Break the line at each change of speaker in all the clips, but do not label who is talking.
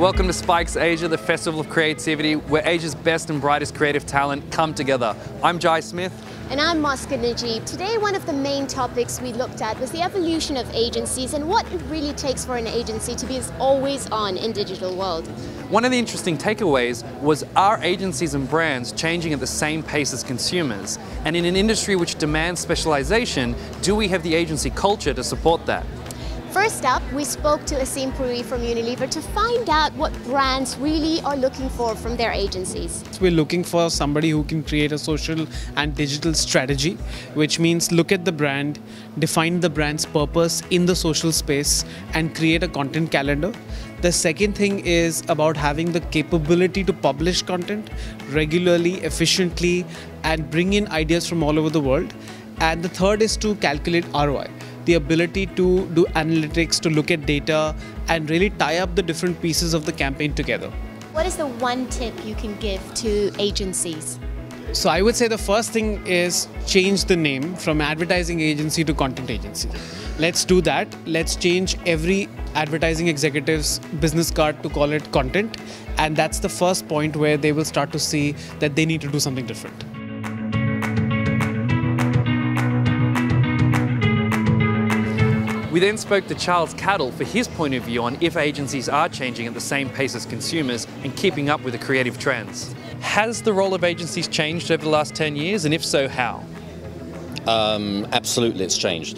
Welcome to Spikes Asia, the festival of creativity, where Asia's best and brightest creative talent come together. I'm Jai Smith.
And I'm Moska, Najib. Today, one of the main topics we looked at was the evolution of agencies and what it really takes for an agency to be always on in digital world.
One of the interesting takeaways was, are agencies and brands changing at the same pace as consumers? And in an industry which demands specialization, do we have the agency culture to support that?
First up, we spoke to Aseem Puri from Unilever to find out what brands really are looking for from their agencies.
We're looking for somebody who can create a social and digital strategy, which means look at the brand, define the brand's purpose in the social space, and create a content calendar. The second thing is about having the capability to publish content regularly, efficiently, and bring in ideas from all over the world. And the third is to calculate ROI. The ability to do analytics, to look at data, and really tie up the different pieces of the campaign together.
What is the one tip you can give to agencies?
So I would say the first thing is change the name from advertising agency to content agency. Let's do that. Let's change every advertising executive's business card to call it content. And that's the first point where they will start to see that they need to do something different.
We then spoke to Charles Cadell for his point of view on if agencies are changing at the same pace as consumers and keeping up with the creative trends. Has the role of agencies changed over the last 10 years, and if so, how?
Absolutely, it's changed.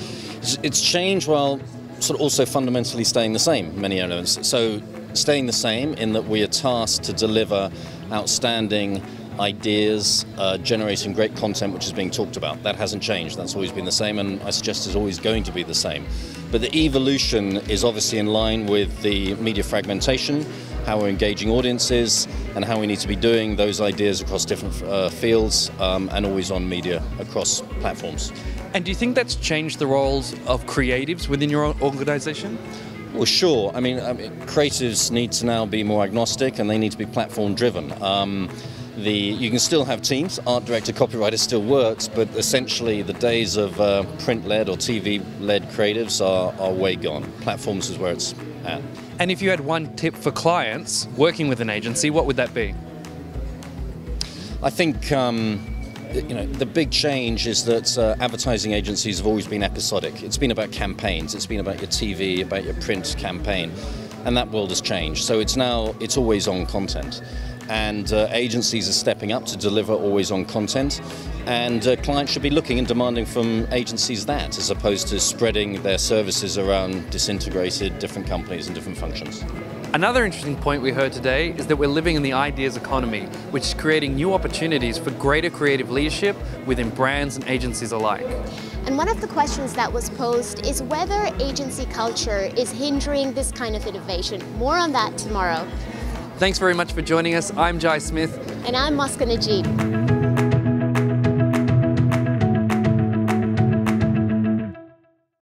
It's changed while sort of also fundamentally staying the same, many elements. So staying the same in that we are tasked to deliver outstanding ideas, generating great content which is being talked about. That hasn't changed. That's always been the same, and I suggest is always going to be the same. But the evolution is obviously in line with the media fragmentation, how we're engaging audiences, and how we need to be doing those ideas across different fields and always on media across platforms.
And do you think that's changed the roles of creatives within your organization?
Well, sure. I mean, creatives need to now be more agnostic, and they need to be platform driven. You can still have teams, art director, copywriter still works, but essentially the days of print-led or TV-led creatives are way gone. Platforms is where it's at.
And if you had one tip for clients working with an agency, what would that be?
I think the big change is that advertising agencies have always been episodic. It's been about campaigns, it's been about your TV, about your print campaign, and that world has changed. So it's always on content. And agencies are stepping up to deliver always-on content, and clients should be looking and demanding from agencies that, as opposed to spreading their services around disintegrated different companies and different functions.
Another interesting point we heard today is that we're living in the ideas economy, which is creating new opportunities for greater creative leadership within brands and agencies alike.
And one of the questions that was posed is whether agency culture is hindering this kind of innovation. More on that tomorrow.
Thanks very much for joining us. I'm Jai Smith.
And I'm Moska, Najib.